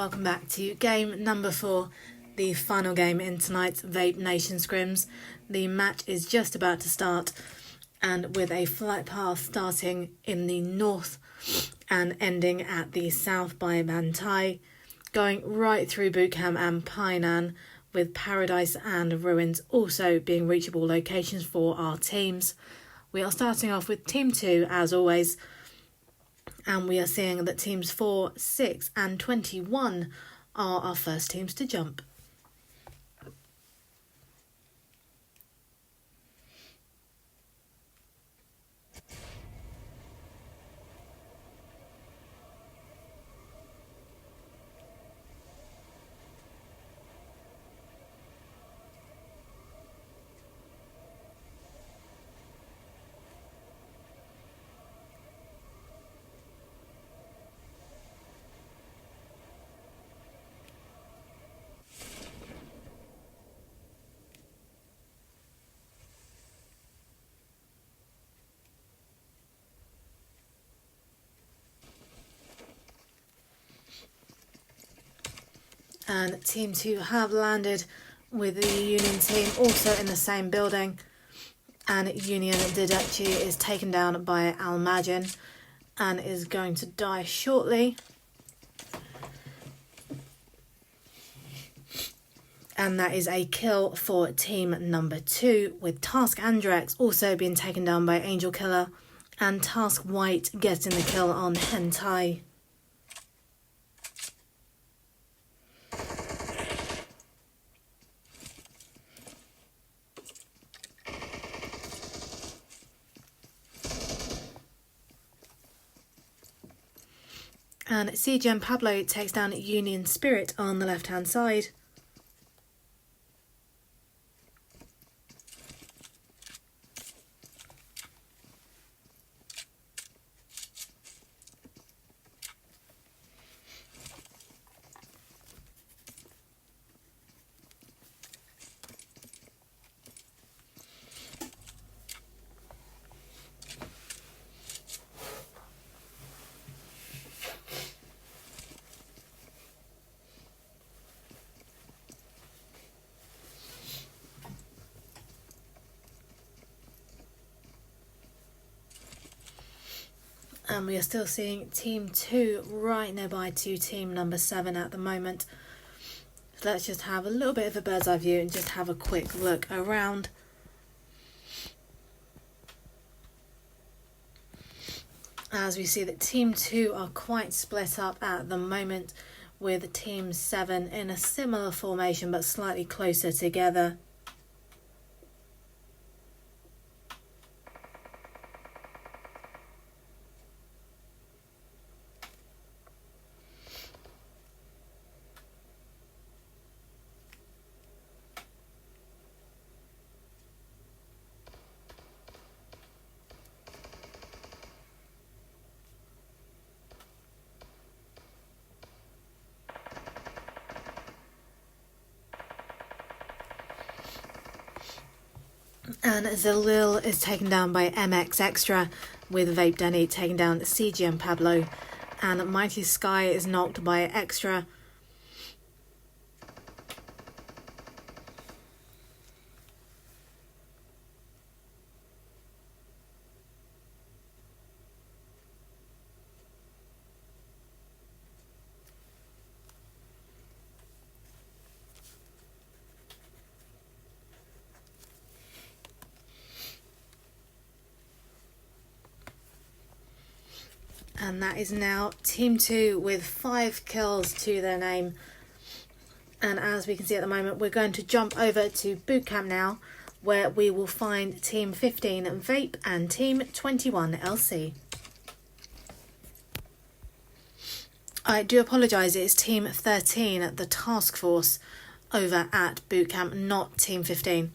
welcome back to game number 4, the final game in tonight's Vape Nation Scrims. The match is just about to start, and with a flight path starting in the north and ending at the south by Bantai, going right through Bootcamp and Painan, with Paradise and Ruins also being reachable locations for our teams. We are starting off with Team 2 as always, and we are seeing that teams 4, 6 and 21 are our first teams to jump. And Team 2 have landed with the Union team also in the same building. And Union Didachi is taken down by Almagin and is going to die shortly. And that is a kill for team number 2, with Task Andrex also being taken down by Angel Killer and Task White getting the kill on Hentai. And CGM Pablo takes down Union Spirit on the left hand side. And we are still seeing Team 2 right nearby to Team number 7 at the moment. So let's just have a little bit of a bird's eye view and just have a quick look around. As we see that Team 2 are quite split up at the moment, with Team 7 in a similar formation but slightly closer together. And Zalil is taken down by MX Extra, with Vape Denny taking down CGM Pablo, and Mighty Sky is knocked by Extra. And that is now Team 2 with 5 kills to their name. And as we can see at the moment, we're going to jump over to Bootcamp now, where we will find Team 15 Vape and Team 21 LC. I do apologise, it is Team 13, the Task Force, over at Bootcamp, not Team 15.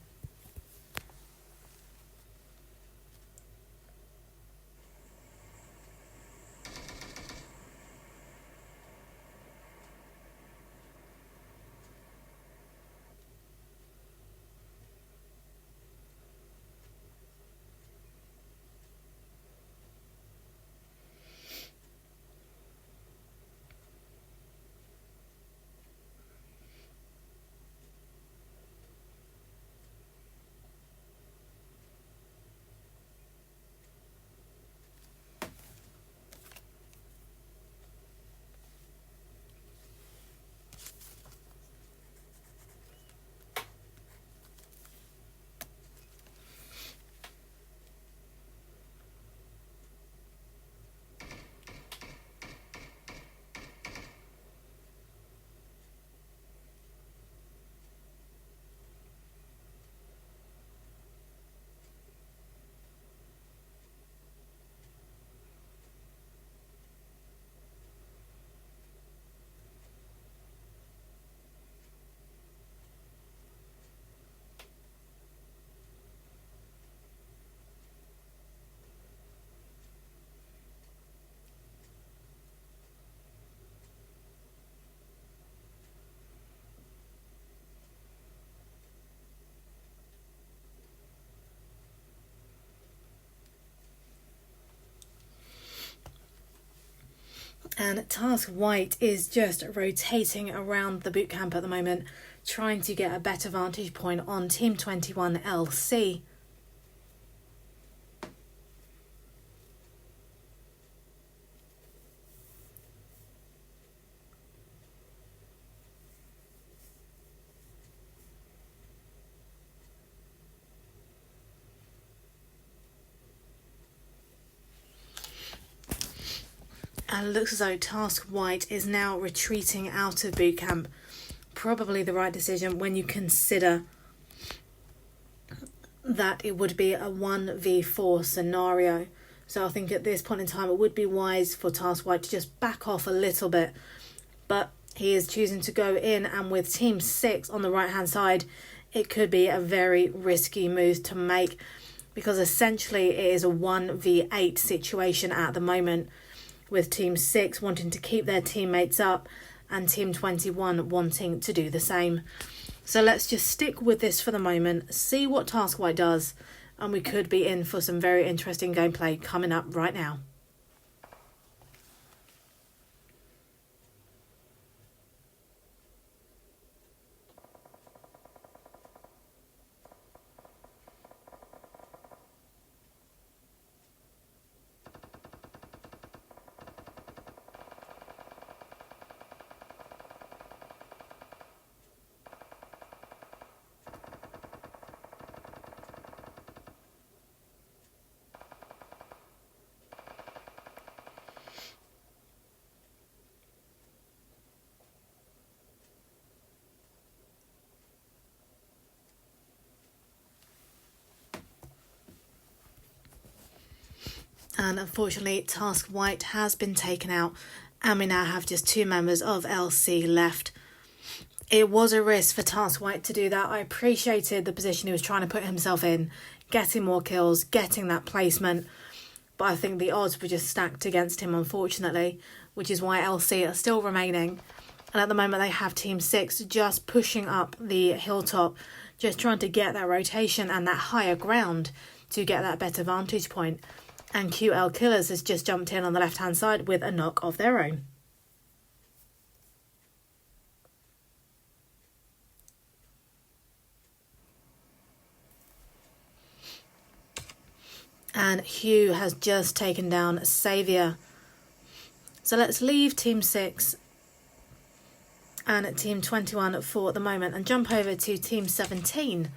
And Task White is just rotating around the boot camp at the moment, trying to get a better vantage point on Team 21 LC. And it looks as though Task White is now retreating out of boot camp. Probably the right decision when you consider that it would be a 1v4 scenario. So I think at this point in time it would be wise for Task White to just back off a little bit. But he is choosing to go in, and with Team 6 on the right hand side, it could be a very risky move to make, because essentially it is a 1v8 situation at the moment, with Team 6 wanting to keep their teammates up and Team 21 wanting to do the same. So let's just stick with this for the moment, see what Task White does, and we could be in for some very interesting gameplay coming up right now. And unfortunately, Task White has been taken out, and we now have just 2 members of LC left. It was a risk for Task White to do that. I appreciated the position he was trying to put himself in, getting more kills, getting that placement. But I think the odds were just stacked against him, unfortunately, which is why LC are still remaining. And at the moment, they have Team 6 just pushing up the hilltop, just trying to get that rotation and that higher ground to get that better vantage point. And QL Killers has just jumped in on the left-hand side with a knock of their own. And Hugh has just taken down Saviour. So let's leave Team 6 and Team 21 for the moment and jump over to Team 17,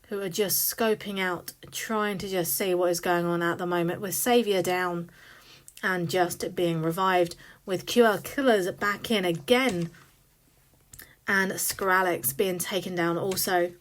who are just scoping out, trying to just see what is going on at the moment, with Saviour down and just being revived, with QL Killers back in again and Skralex being taken down also.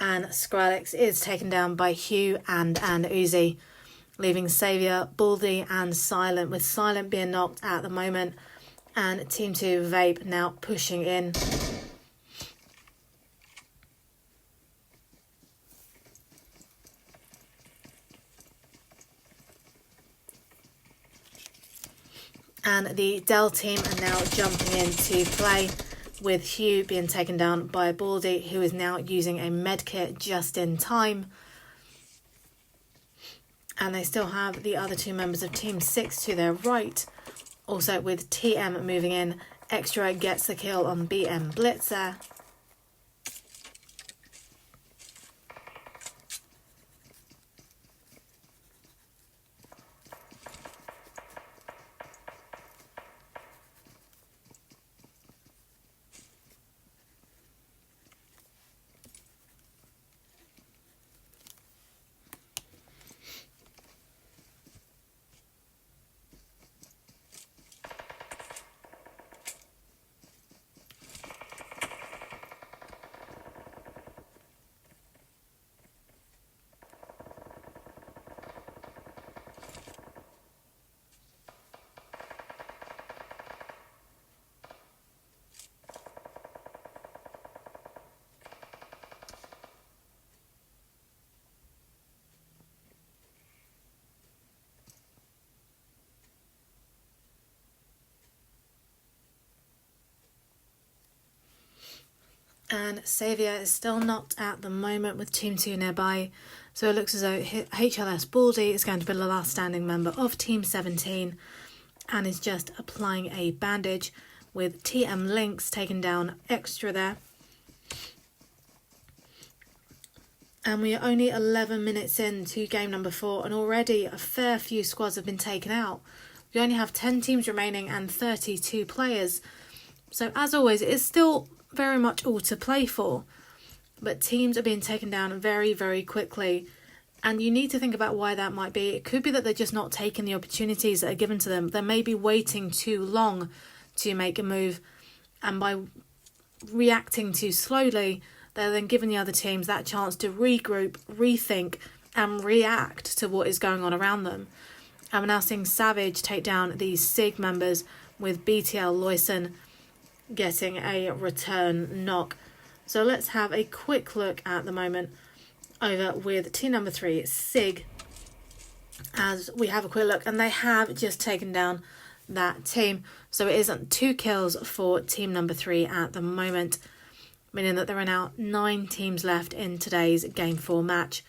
And Skralex is taken down by Hugh and Uzi, leaving Saviour, Baldy and Silent, with Silent being knocked at the moment, and Team 2 Vape now pushing in. And the Dell team are now jumping into play, with Hugh being taken down by Baldy, who is now using a medkit just in time. And they still have the other 2 members of Team 6 to their right. Also with TM moving in, Extra gets the kill on BM Blitzer. And Saviour is still not at the moment with Team 2 nearby. So it looks as though HLS Baldy is going to be the last standing member of Team 17 and is just applying a bandage, with TM Lynx taken down extra there. And we are only 11 minutes into game number 4 and already a fair few squads have been taken out. We only have 10 teams remaining and 32 players. So as always, it is still very much all to play for. But teams are being taken down very, very quickly. And you need to think about why that might be. It could be that they're just not taking the opportunities that are given to them. They may be waiting too long to make a move. And by reacting too slowly, they're then giving the other teams that chance to regroup, rethink, and react to what is going on around them. And we're now seeing Savage take down these SIG members, with BTL Loyson getting a return knock. So let's have a quick look at the moment over with team number 3, SIG, as we have a quick look, and they have just taken down that team. So it isn't 2 kills for team number 3 at the moment, meaning that there are now 9 teams left in today's Game 4 match.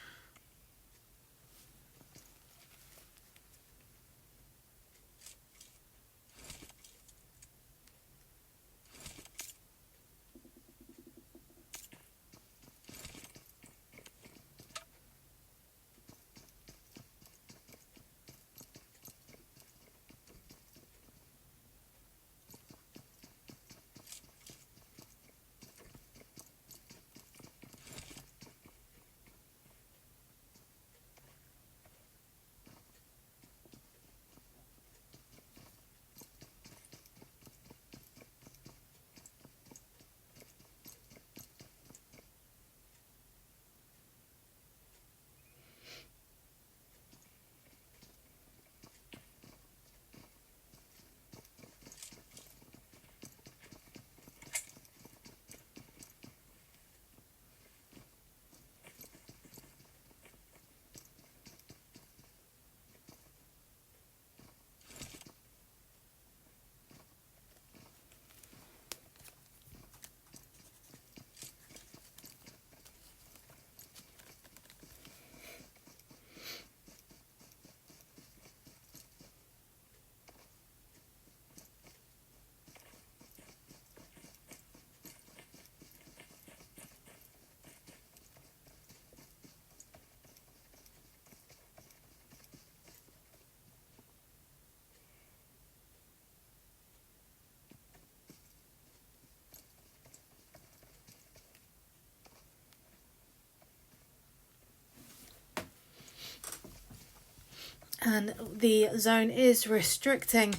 And the zone is restricting,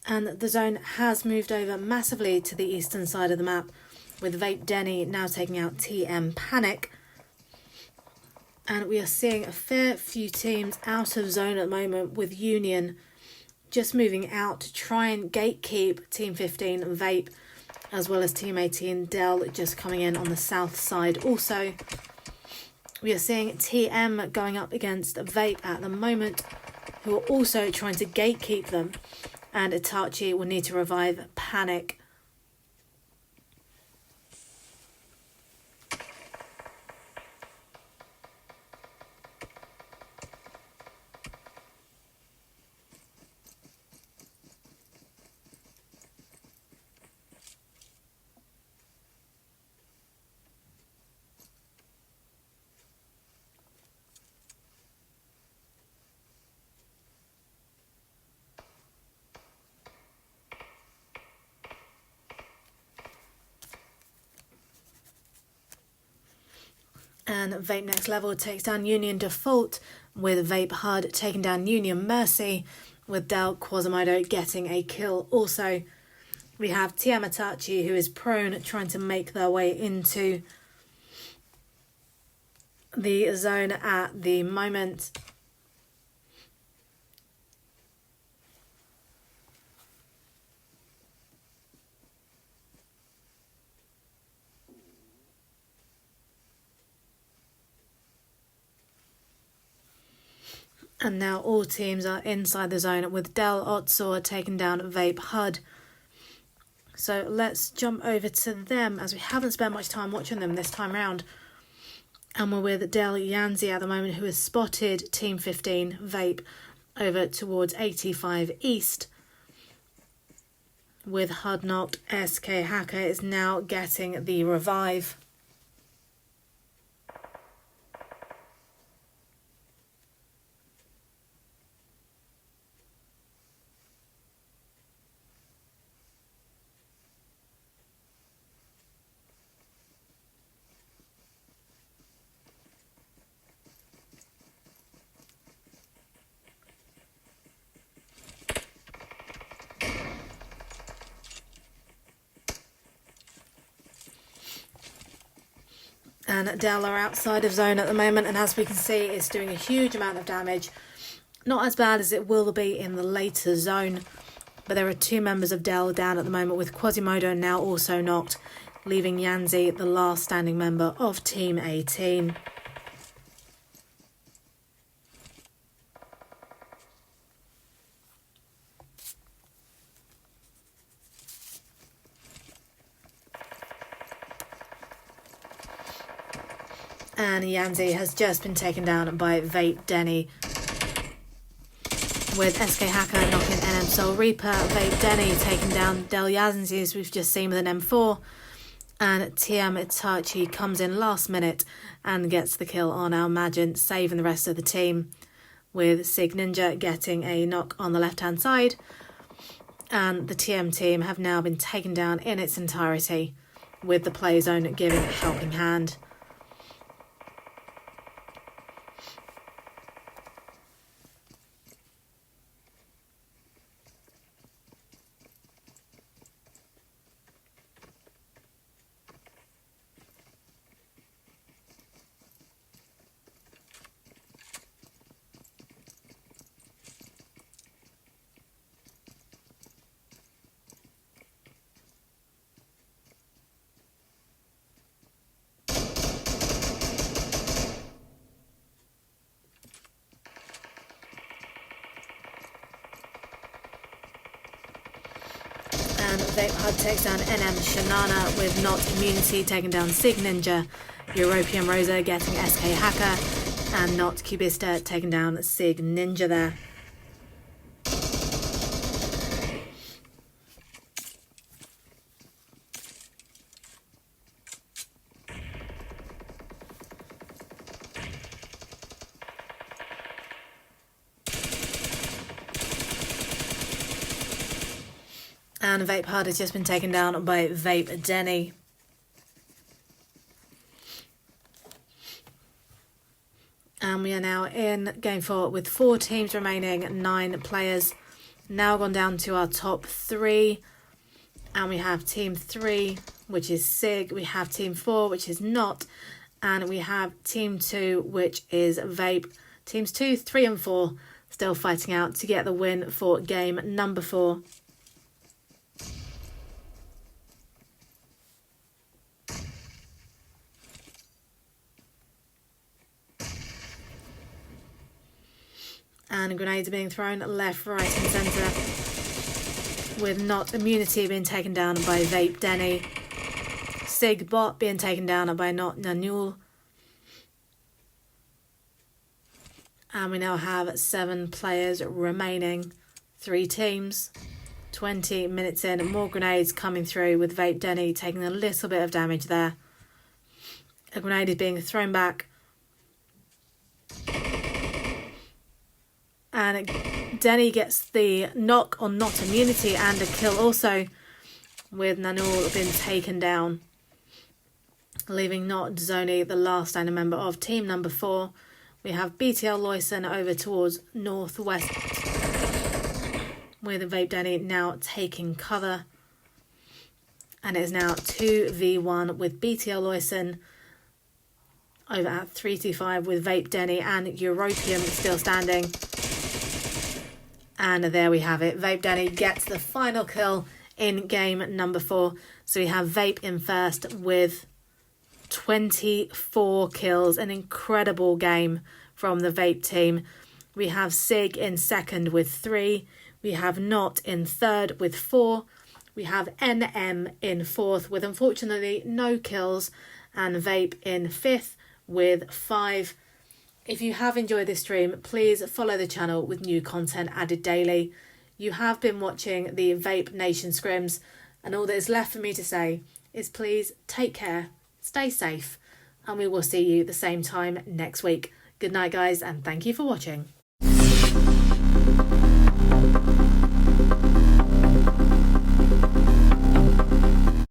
and the zone has moved over massively to the eastern side of the map, with Vape Denny now taking out TM Panic. And we are seeing a fair few teams out of zone at the moment, with Union just moving out to try and gatekeep Team 15 and Vape, as well as Team 18 Dell just coming in on the south side. Also, we are seeing TM going up against Vape at the moment, who are also trying to gatekeep them, and Itachi will need to revive Panic. And Vape Next Level takes down Union Default, with Vape HUD taking down Union Mercy, with Del Quasimodo getting a kill. Also, we have TM Itachi, who is prone, trying to make their way into the zone at the moment. And now all teams are inside the zone, with Del Otsor taking down Vape HUD. So let's jump over to them, as we haven't spent much time watching them this time round. And we're with Del Yanzi at the moment, who has spotted Team 15, Vape, over towards 85 East. With HUD knocked, SK Hacker is now getting the revive. And Del are outside of zone at the moment, and as we can see, it's doing a huge amount of damage. Not as bad as it will be in the later zone, but there are two members of Del down at the moment, with Quasimodo now also knocked, leaving Yanzi the last standing member of Team 18. And Yanzi has just been taken down by Vape Denny, with SK Hacker knocking NM Soul Reaper. Vape Denny taking down Del Yanzi, as we've just seen, with an M4. And TM Itachi comes in last minute and gets the kill on our Magent, saving the rest of the team, with Sig Ninja getting a knock on the left-hand side. And the TM team have now been taken down in its entirety, with the play zone giving a helping hand. And Vape HUD takes down NM Shanana, with Not Immunity taking down Sig Ninja, European Rosa getting SK Hacker, and Not Cubista taking down Sig Ninja there. And Vape HUD has just been taken down by Vape Denny. And we are now in game 4 with 4 teams remaining, 9 players. Now gone down to our top 3. And we have Team 3, which is Sig. We have Team 4, which is Not. And we have Team 2, which is Vape. Teams 2, 3 and 4 still fighting out to get the win for game number 4. And grenades are being thrown left, right and centre, with Not Immunity being taken down by Vape Denny. Sig Bot being taken down by Not Nanul. And we now have 7 players remaining, 3 teams. 20 minutes in, more grenades coming through, with Vape Denny taking a little bit of damage there. A grenade is being thrown back. And Denny gets the knock on Not Immunity and a kill also, with Nanul being taken down, leaving Not Zoni the last standing member of team number 4. We have BTL Loyson over towards northwest, with Vape Denny now taking cover. And it is now 2v1 with BTL Loyson over at 325, with Vape Denny and European still standing. And there we have it. Vape Denny gets the final kill in game number 4. So we have Vape in first with 24 kills. An incredible game from the Vape team. We have Sig in second with 3. We have Not in third with 4. We have NM in 4th with unfortunately no kills, and Vape in 5th with 5. If you have enjoyed this stream, please follow the channel with new content added daily. You have been watching the Vape Nation Scrims, and all that is left for me to say is please take care, stay safe, and we will see you the same time next week. Good night, guys, and thank you for watching.